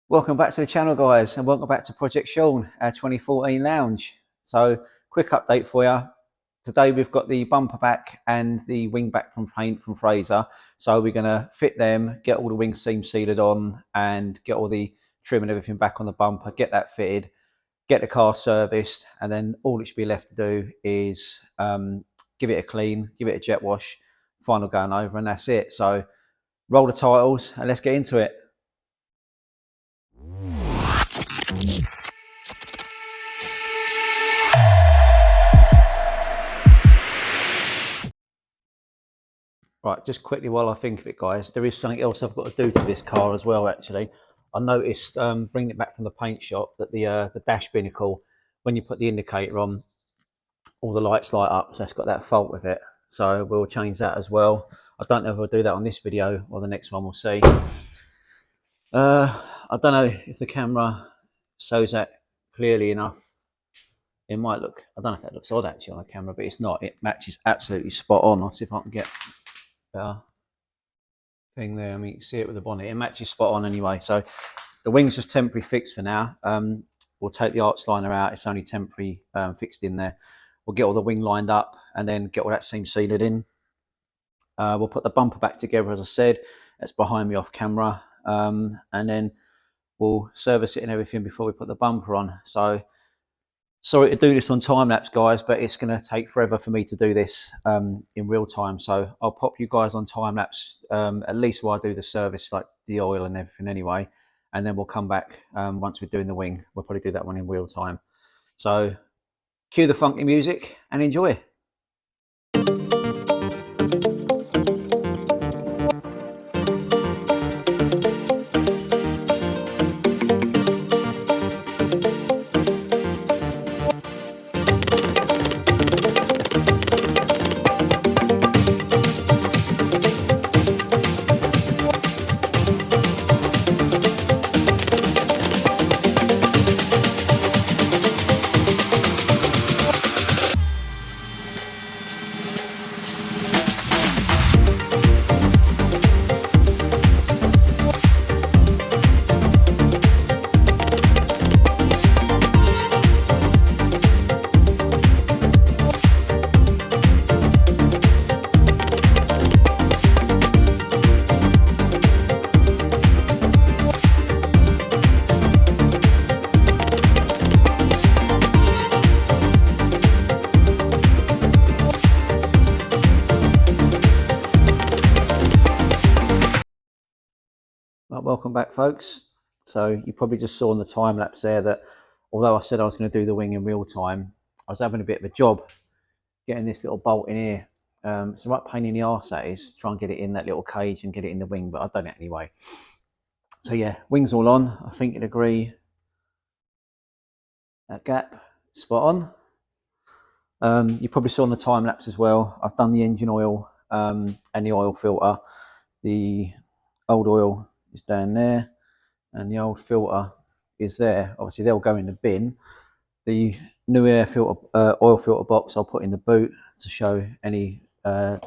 Welcome back to the channel, guys, and welcome back to Project Sean, our 2014 lounge. So, quick update for you. Today we've got the bumper back and the wing back from paint from Fraser. So we're going to fit them, get all the wing seam seated on, and get all the trim and everything back on the bumper, get that fitted, get the car serviced, and then all it should be left to do is give it a clean, give it a jet wash, final going over, and that's it. So roll the titles and let's get into it. Right, just quickly while I think of it, guys, there is something else I've got to do to this car as well, actually. I noticed, bringing it back from the paint shop, that the dash binnacle, when you put the indicator on, all the lights light up, so it's got that fault with it. So we'll change that as well. I don't know if I'll do that on this video or the next one, we'll see. I don't know if the camera shows that clearly enough. It might look, I don't know if that looks odd actually on the camera, but it's not. It matches absolutely spot on. I'll see if I can get better thing there. I mean, you can see it with the bonnet. It matches spot on anyway. So the wing's just temporary fixed for now. We'll take the arch liner out. It's only temporary fixed in there. We'll get all the wing lined up and then get all that seam sealed in. We'll put the bumper back together, as I said. That's behind me off camera. And then we'll service it and everything before we put the bumper on. So sorry to do this on time lapse, guys, but it's going to take forever for me to do this in real time. So I'll pop you guys on time lapse at least while I do the service, like the oil and everything anyway. And then we'll come back once we're doing the wing. We'll probably do that one in real time. So cue the funky music and enjoy. Welcome back, folks. So you probably just saw in the time lapse there that although I said I was going to do the wing in real time, I was having a bit of a job getting this little bolt in here. It's a right pain in the arse, that is, try and get it in that little cage and get it in the wing, but I've done it anyway. So yeah, wings all on. I think you'd agree that gap spot on. You probably saw in the time lapse as well, I've done the engine oil and the oil filter. The old oil is down there and the old filter is there. Obviously they'll go in the bin. The new air filter, oil filter box I'll put in the boot to show any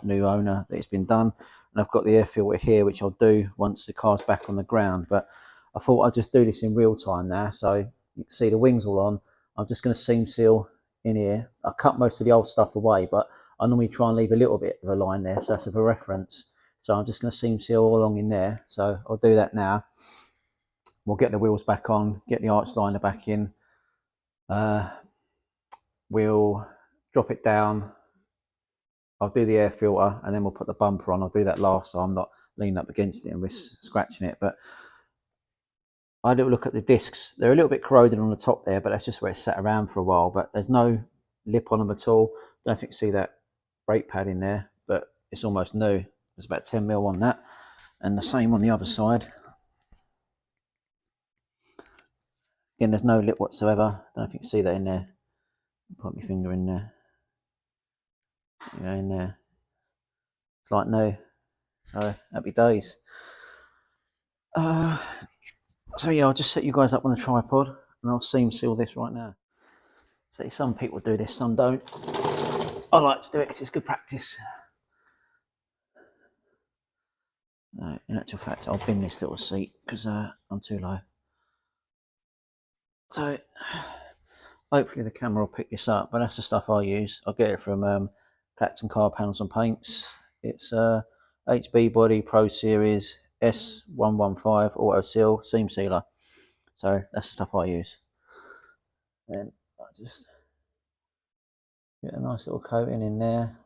new owner that it's been done. And I've got the air filter here, which I'll do once the car's back on the ground. But I thought I'd just do this in real time now. So you can see the wings all on. I'm just going to seam seal in here. I cut most of the old stuff away, but I normally try and leave a little bit of a line there, so that's of a reference. So I'm just going to seam seal all along in there. So I'll do that now. We'll get the wheels back on, get the arch liner back in. We'll drop it down. I'll do the air filter and then we'll put the bumper on. I'll do that last so I'm not leaning up against it and risk scratching it. But I had a look at the discs. They're a little bit corroded on the top there, but that's just where it's sat around for a while. But there's no lip on them at all. Don't know if you can see that brake pad in there, but it's almost new. There's about 10 mil on that. And the same on the other side. Again, there's no lip whatsoever. Don't know if you can see that in there. Put my finger in there. In there. It's like new. So happy days. So yeah, I'll just set you guys up on the tripod and I'll seam seal this right now. So some people do this, some don't. I like to do it because it's good practice. In actual fact, I'll bin this little seat because I'm too low. So hopefully the camera will pick this up, but that's the stuff I use. I get it from Platinum Car Panels and Paints. It's HB Body Pro Series S115 Auto Seal Seam Sealer. So that's the stuff I use. And I just get a nice little coating in there.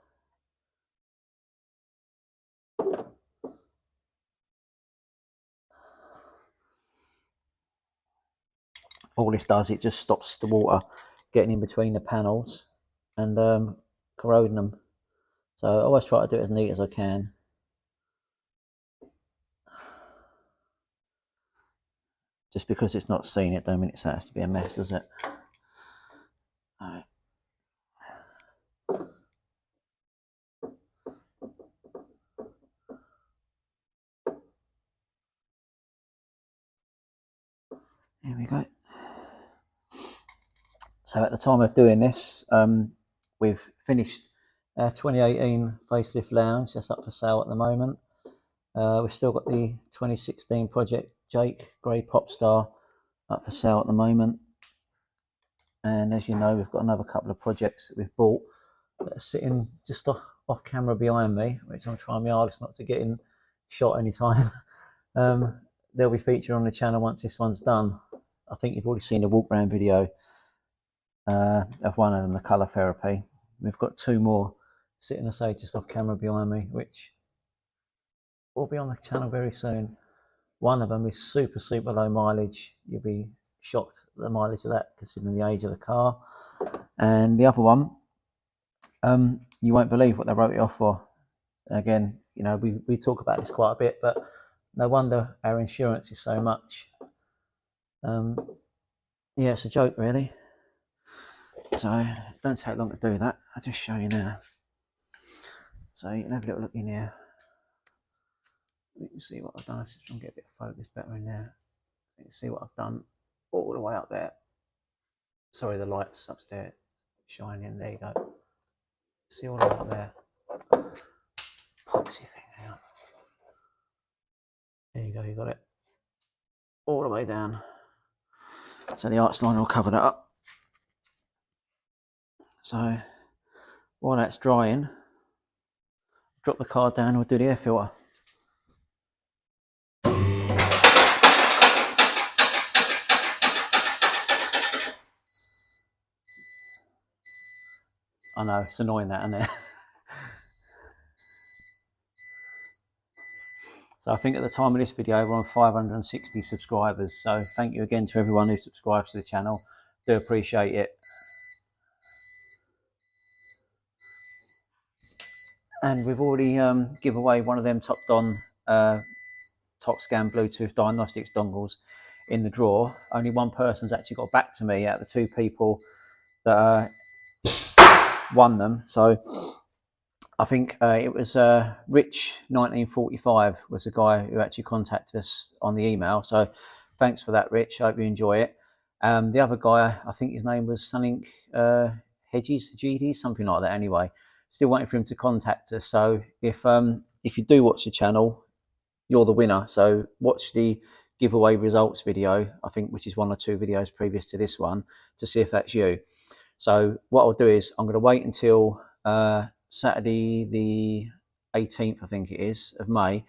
All this does, it just stops the water getting in between the panels and corroding them. So I always try to do it as neat as I can. Just because it's not seen it, don't mean it has to be a mess, does it? All right. Here we go. So at the time of doing this, we've finished our 2018 facelift lounge. That's up for sale at the moment. We've still got the 2016 Project Jake Grey Popstar up for sale at the moment. And as you know, we've got another couple of projects that we've bought that are sitting just off camera behind me, which I'm trying my hardest not to get in shot anytime. They'll be featured on the channel once this one's done. I think you've already seen the walk around video of one of them, the colour therapy. We've got two more sitting, I say, just off camera behind me, which will be on the channel very soon. One of them is super low mileage. You'll be shocked at the mileage of that considering the age of the car. And the other one, you won't believe what they wrote it off for. Again, you know, we talk about this quite a bit, but no wonder our insurance is so much. Yeah, it's a joke really. So it don't take long to do that. I'll just show you now. So you can have a little look in here. You can see what I've done. Let's just try and get a bit of focus better in there. You can see what I've done all the way up there. Sorry, the light's upstairs shining. There you go. See all the way up there. Epoxy thing. Hang on. There you go. You got it all the way down. So the arch line will cover that up. So while that's drying, drop the car down and we'll do the air filter. I know, it's annoying that, isn't it? So I think at the time of this video, we're on 560 subscribers. So thank you again to everyone who subscribes to the channel. Do appreciate it. And we've already give away one of them top-on TopScan Bluetooth diagnostics dongles in the draw. Only one person's actually got back to me out of the two people that won them. So I think it was Rich 1945 was the guy who actually contacted us on the email. So thanks for that, Rich. I hope you enjoy it. The other guy, I think his name was something Hedges, something like that. Anyway, still waiting for him to contact us. So if you do watch the channel, you're the winner. So watch the giveaway results video, I think, which is one or two videos previous to this one, to see if that's you. So what I'll do is I'm going to wait until Saturday the 18th, I think it is, of May.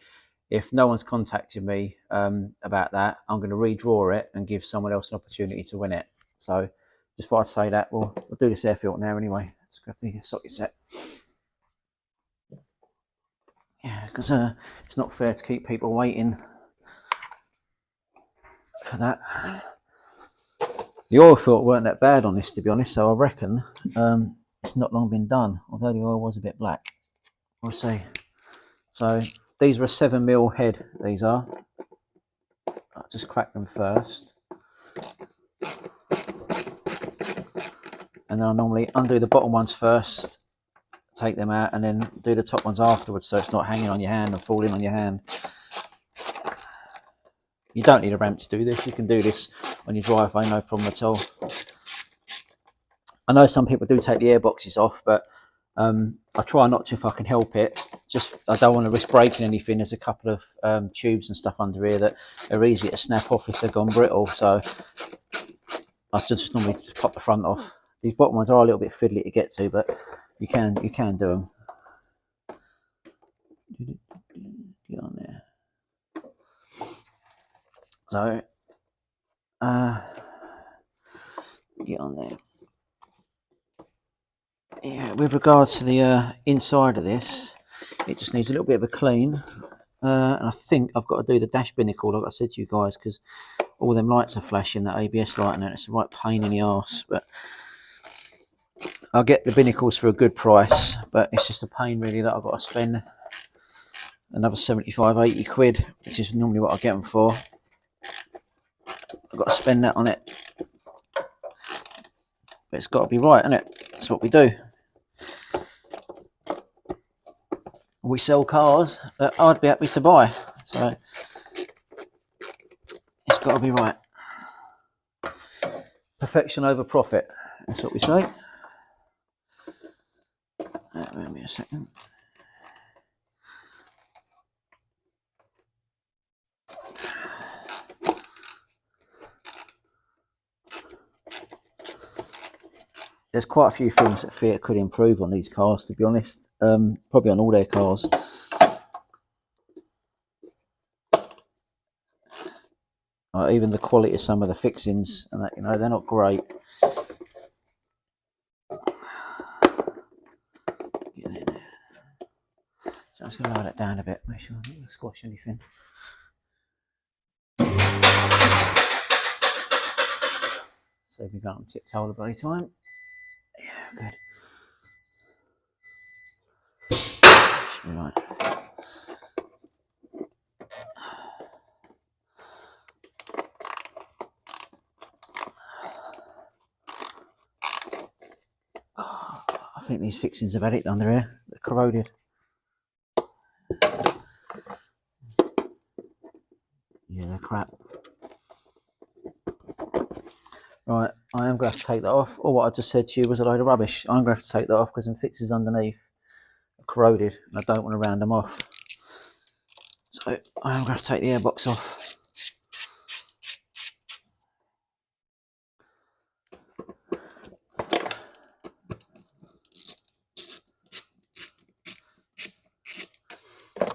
If no one's contacted me about that, I'm going to redraw it and give someone else an opportunity to win it. So just before I say that, we'll do this air filter now anyway. Let's grab the socket set. Yeah, because it's not fair to keep people waiting for that. The oil filter weren't that bad on this, to be honest, so I reckon it's not long been done, although the oil was a bit black. We'll see. So these are a 7mm head, these are. I'll just crack them first. And then I'll normally undo the bottom ones first, take them out, and then do the top ones afterwards so it's not hanging on your hand or falling on your hand. You don't need a ramp to do this. You can do this on your driveway, no problem at all. I know some people do take the air boxes off, but I try not to if I can help it. Just I don't want to risk breaking anything. There's a couple of tubes and stuff under here that are easy to snap off if they've gone brittle. So I just normally pop the front off. These bottom ones are a little bit fiddly to get to, but you can do them. Get on there. So get on there. Yeah, with regards to the inside of this, it just needs a little bit of a clean. And I think I've got to do the dash binnacle, like I said to you guys, because all them lights are flashing, that ABS light, and it's a right pain in the arse. But I'll get the binnacles for a good price, but it's just a pain really that I've got to spend another 75, 80 quid, which is normally what I get them for. I've got to spend that on it. But it's got to be right, isn't it? That's what we do. We sell cars that I'd be happy to buy. So it's got to be right. Perfection over profit. That's what we say. Wait me a second. There's quite a few things that Fiat could improve on these cars, to be honest. Probably on all their cars. Even the quality of some of the fixings and that, they're not great. Get in there. So I'm just going to lower that down a bit, make sure I don't squash anything. Save me going on tiptoe the bloody time. Yeah, good. Should be right. I think these fixings have had it under here. They're corroded. Yeah, they're crap. Right, I am going to have to take that off. Or what I just said to you was a load of rubbish. I'm going to have to take that off because some fixes underneath are corroded and I don't want to round them off. So I am going to have to take the airbox off.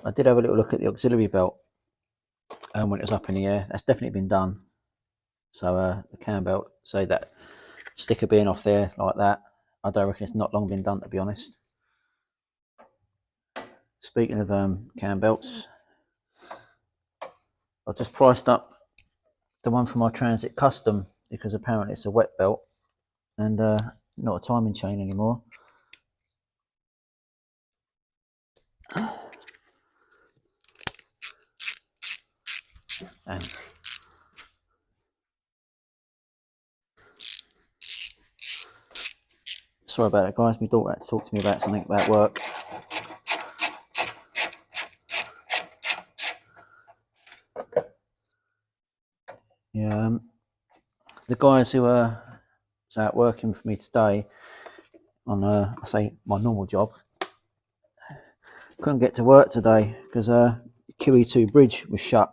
I did have a little look at the auxiliary belt when it was up in the air. That's definitely been done. So the cam belt, say that sticker being off there like that, I don't reckon it's not long been done, to be honest. Speaking of cam belts, I've just priced up the one for my Transit Custom because apparently it's a wet belt and not a timing chain anymore. And sorry about that, guys. My daughter had to talk to me about something about work. Yeah, the guys who was out working for me today on, I say, my normal job, couldn't get to work today because QE2 bridge was shut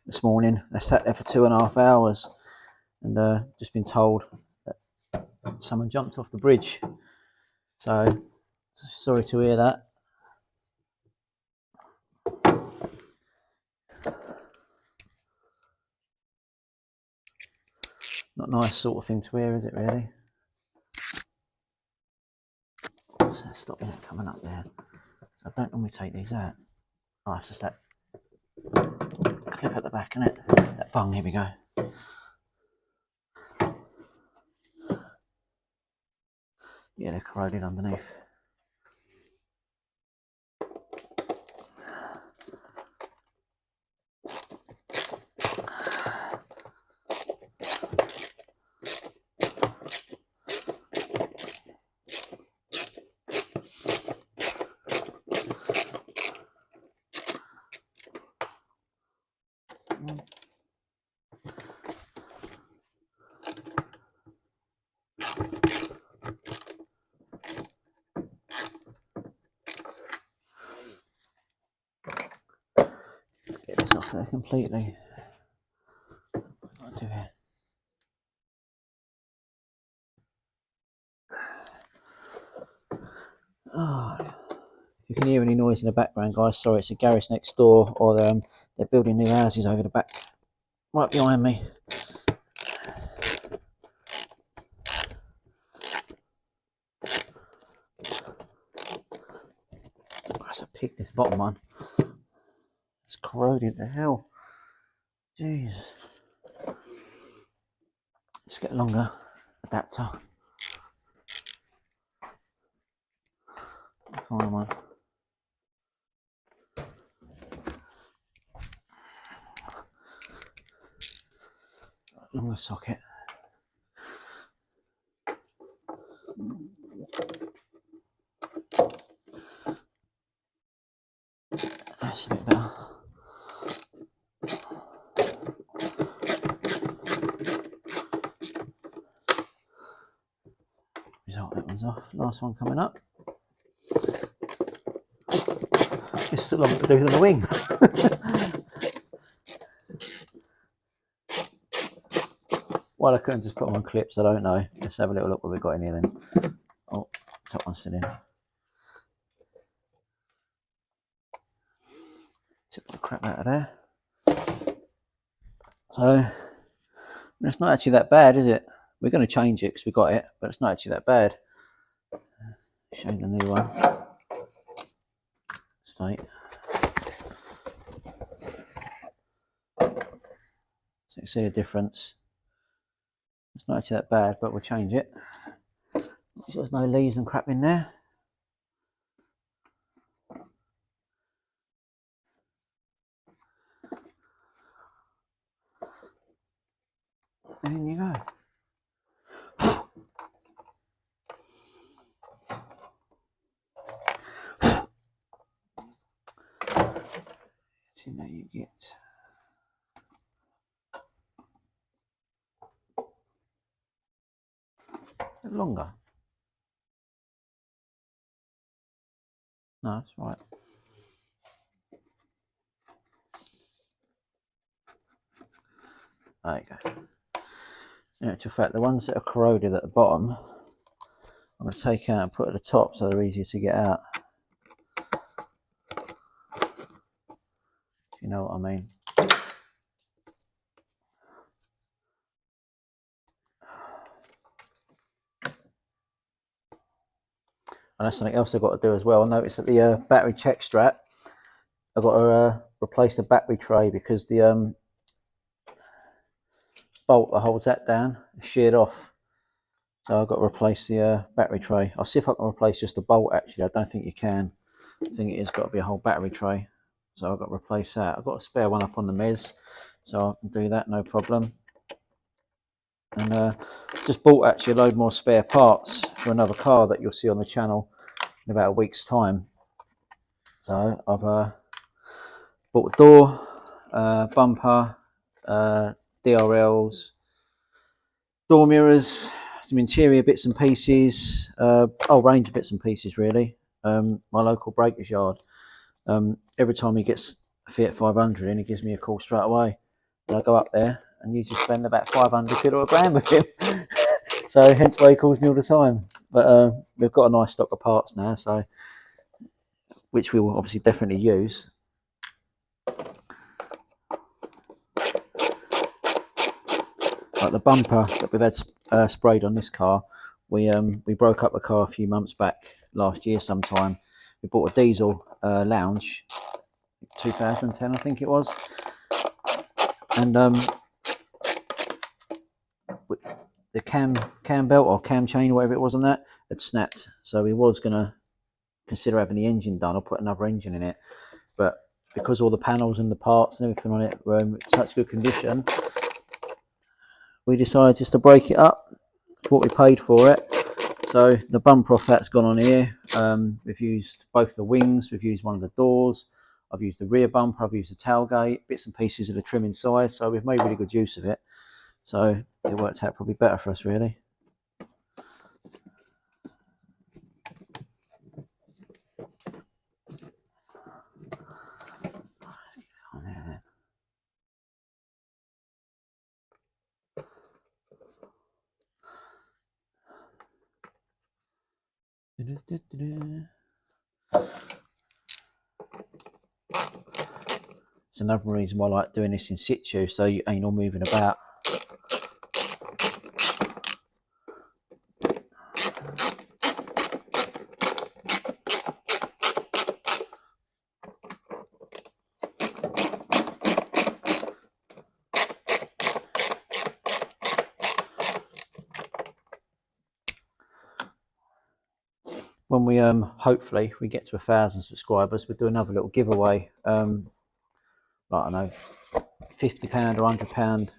this morning. They sat there for 2.5 hours and just been told that someone jumped off the bridge. So sorry to hear that. Not a nice sort of thing to wear, is it really? So stop it coming up there. So I don't normally take these out. Oh, it's just that clip at the back, isn't it? That bung, here we go. Yeah, they're corroded underneath. Let's get this off there completely. What do I do here? Oh, if you can hear any noise in the background, guys, sorry, it's a garage next door, or they're building new houses over the back, right behind me. That's a pig, this bottom one. It's corroded to hell. Jeez. Let's get a longer adapter. Find one. Longer socket. That's a bit better. Result, that one's off. Last one coming up. It's still longer to do than the wing. Well, I couldn't just put them on clips, I don't know. Let's have a little look what we've got in here then. Oh, top one's still in. Took the crap out of there. So, it's not actually that bad, is it? We're going to change it because we got it, but it's not actually that bad. Show you the new one. State. So you see the difference. It's not actually that bad, but we'll change it. So there's no leaves and crap in there. And in you go. So now you get longer. No, that's right. There you go. In actual fact, the ones that are corroded at the bottom, I'm going to take out and put at the top so they're easier to get out. If you know what I mean. And that's something else I've got to do as well. I noticed that the battery check strap, I've got to replace the battery tray because the bolt that holds that down is sheared off. So I've got to replace the battery tray. I'll see if I can replace just the bolt actually. I don't think you can. I think it has got to be a whole battery tray. So I've got to replace that. I've got a spare one up on the mez, so I can do that, no problem. And just bought actually a load more spare parts for another car that you'll see on the channel in about a week's time. So I've bought a door, bumper, DRLs, door mirrors, some interior bits and pieces, whole range of bits and pieces really. My local breakers yard. Every time he gets a Fiat 500 in, he gives me a call straight away. And I go up there and usually spend about 500 quid or a grand with him. So hence why he calls me all the time. But we've got a nice stock of parts now, so which we will obviously definitely use. Like the bumper that we've had sprayed on this car, we broke up the car a few months back last year sometime. We bought a diesel lounge, 2010 I think it was, and the cam belt or cam chain, whatever it was on that, had snapped. So we was gonna consider having the engine done or put another engine in it, but because all the panels and the parts and everything on it were in such good condition, we decided just to break it up for what we paid for it. So the bumper off that's gone on here. We've used both the wings, we've used one of the doors, I've used the rear bumper, I've used the tailgate, bits and pieces of the trim inside, so we've made really good use of it. So it worked out probably better for us really. It's another reason why I like doing this in situ, so you ain't all moving about. When we hopefully we get to 1,000 subscribers, we'll do another little giveaway. I don't know, £50 or £100.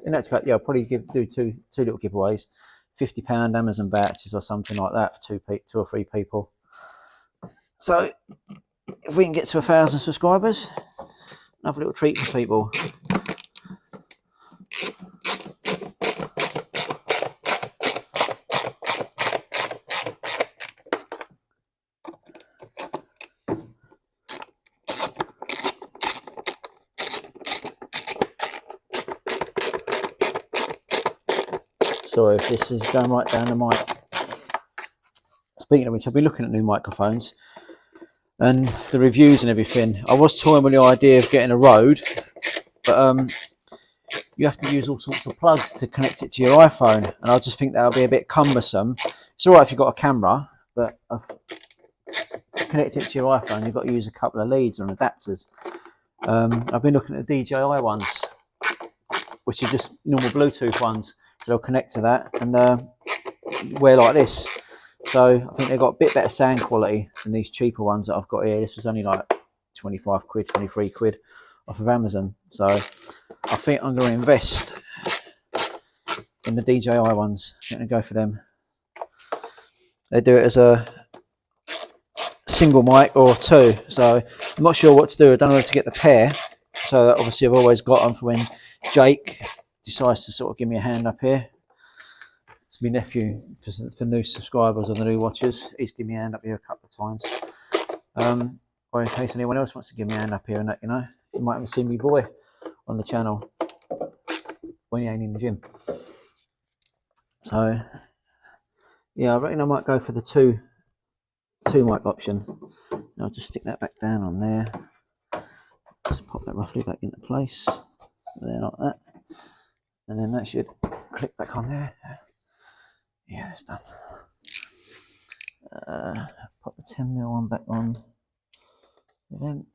In actual fact, yeah, I'll probably do two little giveaways, £50 Amazon vouchers or something like that for two or three people. So if we can get to 1,000 subscribers, another little treat for people. Sorry if this is going right down the mic. Speaking of which, I've been looking at new microphones and the reviews and everything. I was toying with the idea of getting a Rode, but you have to use all sorts of plugs to connect it to your iPhone, and I just think that'll be a bit cumbersome. It's all right if you've got a camera, but to connect it to your iPhone, you've got to use a couple of leads or adapters. I've been looking at the DJI ones, which are just normal Bluetooth ones, so they'll connect to that and wear like this. So I think they've got a bit better sound quality than these cheaper ones that I've got here. This was only like 25 quid, 23 quid off of Amazon. So I think I'm going to invest in the DJI ones. I'm going to go for them. They do it as a single mic or two. So I'm not sure what to do. I don't know how to get the pair. So obviously I've always got them for when Jake decides to sort of give me a hand up here. It's my nephew for new subscribers or the new watchers. He's given me a hand up here a couple of times. Or in case anyone else wants to give me a hand up here and that, you know, you might have seen me boy on the channel when he ain't in the gym. So yeah, I reckon I might go for the two mic option. I'll just stick that back down on there. Just pop that roughly back into place. There, like that. And then that should click back on there. Yeah, it's done. Pop the 10mm one back on. And then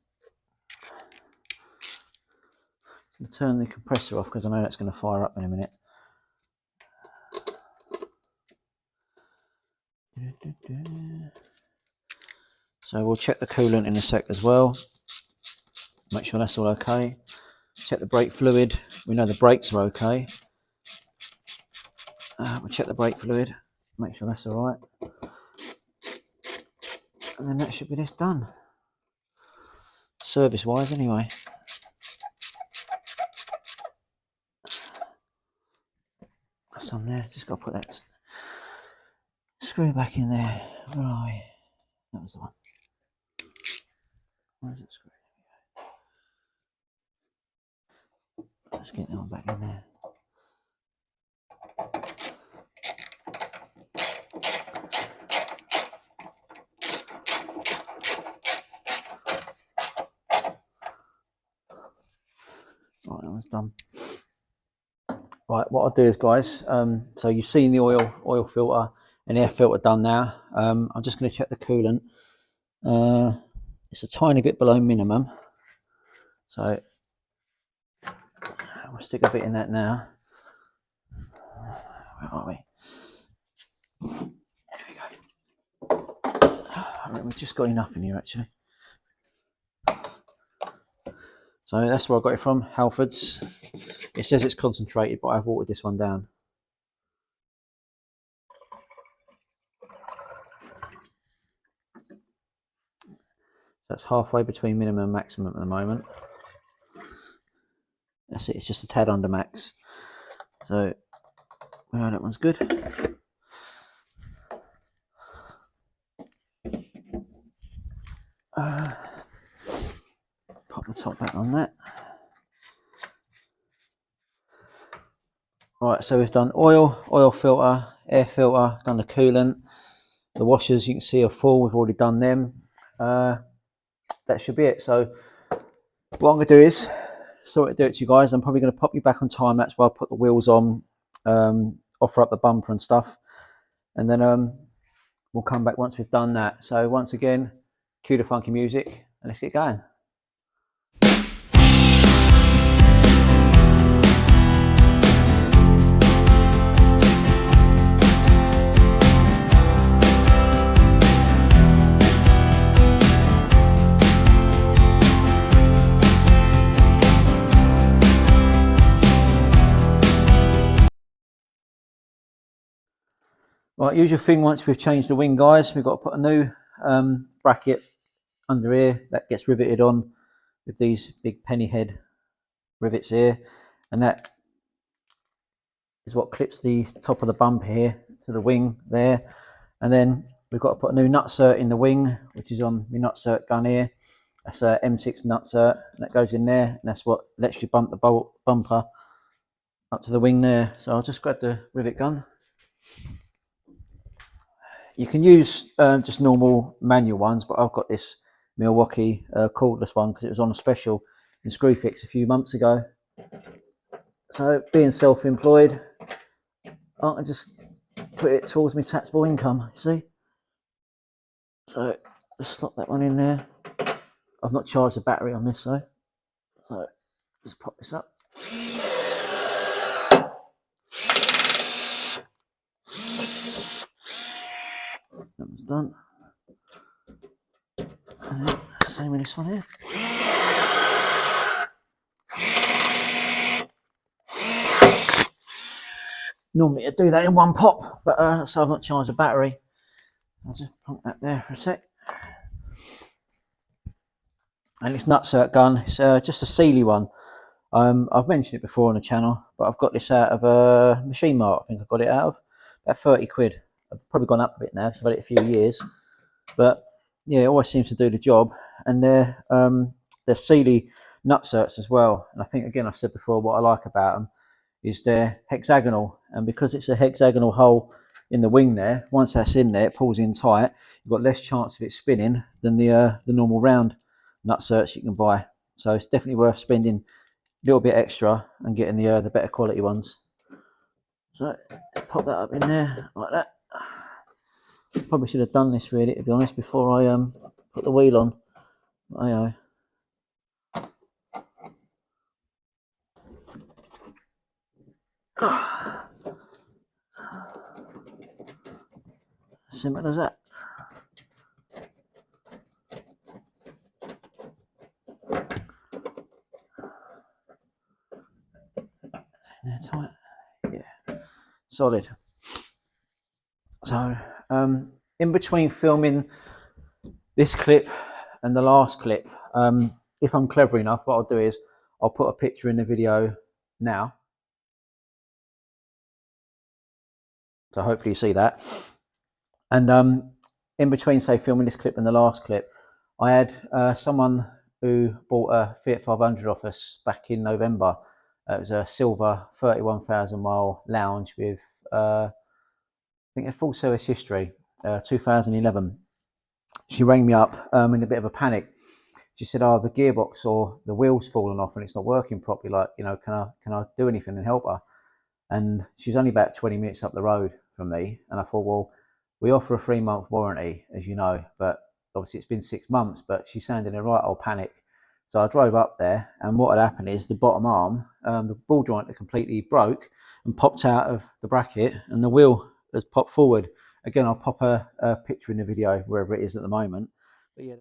I'm going to turn the compressor off because I know that's going to fire up in a minute. So we'll check the coolant in a sec as well. Make sure that's all okay. Check the brake fluid. We know the brakes are okay. We'll check the brake fluid. Make sure that's all right. And then that should be this done. Service wise anyway. That's on there. Just got to put that screw back in there. Where are we? That was the one. Where's that screw? Let's get that one back in there. Right, that one's done. Right, what I'll do is, guys, so you've seen the oil filter and air filter done now. I'm just going to check the coolant. It's a tiny bit below minimum, so we'll stick a bit in that now. Where are we? There we go. I reckon we've just got enough in here actually. So that's where I got it from, Halfords. It says it's concentrated, but I've watered this one down. That's halfway between minimum and maximum at the moment. That's it, it's just a tad under max. So we know that one's good. Pop the top back on that. Right, so we've done oil filter, air filter, done the coolant. The washers you can see are full, we've already done them. that should be it. So what I'm going to do is do it to you guys. I'm probably going to pop you back on time. That's why I put the wheels on, offer up the bumper and stuff, and then we'll come back once we've done that. So once again, cue the funky music and let's get going. Right, usual thing once we've changed the wing, guys, we've got to put a new bracket under here that gets riveted on with these big penny head rivets here, and that is what clips the top of the bumper here to the wing there. And then we've got to put a new nutsert in the wing, which is on my nutsert gun here. That's a M6 nutsert, and that goes in there, and that's what lets you bump the bumper up to the wing there. So I'll just grab the rivet gun. You can use just normal manual ones, but I've got this Milwaukee cordless one because it was on a special in Screwfix a few months ago. So being self-employed, I can just put it towards my taxable income, you see. So just slot that one in there. I've not charged the battery on this though. So let's pop this up. That one's done. And then same with this one here. Normally I do that in one pop, but so I've not charged the battery. I'll just plonk that there for a sec. And this nutsert gun, it's just a Sealy one. I've mentioned it before on the channel, but I've got this out of a Machine Mart. I think I got it out of about 30 quid. I've probably gone up a bit now because I've had it a few years. But yeah, it always seems to do the job. And they're Sealy nutserts as well. And I think, again, I've said before, what I like about them is they're hexagonal. And because it's a hexagonal hole in the wing there, once that's in there, it pulls in tight. You've got less chance of it spinning than the normal round nutserts you can buy. So it's definitely worth spending a little bit extra and getting the better quality ones. So let's pop that up in there like that. Probably should have done this really, to be honest, before I put the wheel on. Aye. Simple as that. There tight. Yeah, solid. So in between filming this clip and the last clip, if I'm clever enough, what I'll do is I'll put a picture in the video now. So hopefully you see that. And in between, say, filming this clip and the last clip, I had someone who bought a Fiat 500 off us back in November. It was a silver 31,000 mile lounge with, I think, a full service history, 2011. She rang me up in a bit of a panic. She said, "Oh, the gearbox or the wheel's fallen off and it's not working properly. Like, you know, can I do anything and help her?" And she's only about 20 minutes up the road from me. And I thought, well, we offer a 3-month warranty, as you know, but obviously it's been 6 months, but she sounded in a right old panic. So I drove up there, and what had happened is the bottom arm, the ball joint had completely broke and popped out of the bracket, and the wheel has popped forward. Again, I'll pop a picture in the video wherever it is at the moment. But yeah,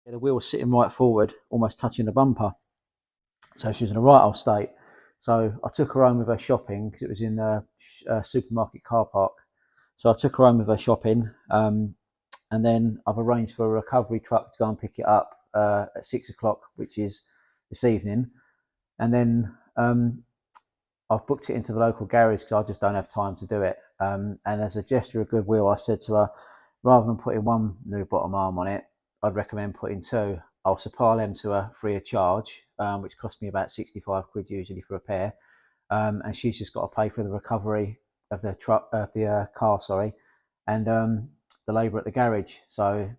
the wheel was sitting right forward, almost touching the bumper. So she was in a right old state. So I took her home with her shopping because it was in a supermarket car park. So I took her home with her shopping, and then I've arranged for a recovery truck to go and pick it up at 6 o'clock, which is this evening. And then I've booked it into the local garage because I just don't have time to do it. And as a gesture of goodwill, I said to her, rather than putting one new bottom arm on it, I'd recommend putting two. I'll supply them to her free of charge, which cost me about 65 quid usually for a pair. And she's just got to pay for the recovery of the car, and the labour at the garage. So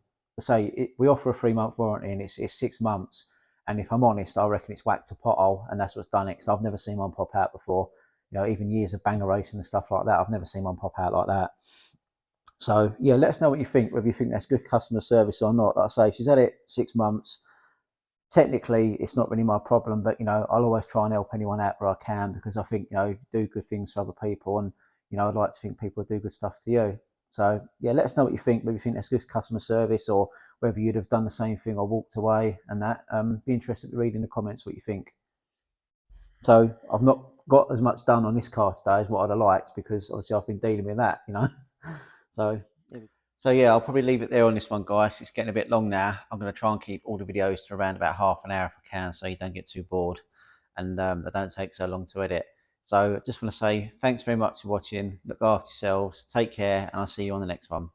we offer a 3 month warranty, and it's 6 months. And if I'm honest, I reckon it's whacked a pothole, and that's what's done it. Because I've never seen one pop out before. Even years of banger racing and stuff like that, I've never seen one pop out like that. So yeah, let us know what you think. Whether you think that's good customer service or not. Like I say, she's had it 6 months. Technically, it's not really my problem, but I'll always try and help anyone out where I can, because I think do good things for other people, and I'd like to think people do good stuff to you. So yeah, let us know what you think. Whether you think that's good customer service, or whether you'd have done the same thing or walked away, and that. Be interested to read in the comments what you think. So I've not got as much done on this car today as what I'd have liked, because obviously I've been dealing with that. So yeah, I'll probably leave it there on this one, guys. It's getting a bit long now. I'm going to try and keep all the videos to around about half an hour if I can, so you don't get too bored, and they don't take so long to edit. So I just want to say thanks very much for watching. Look after yourselves. Take care, and I'll see you on the next one.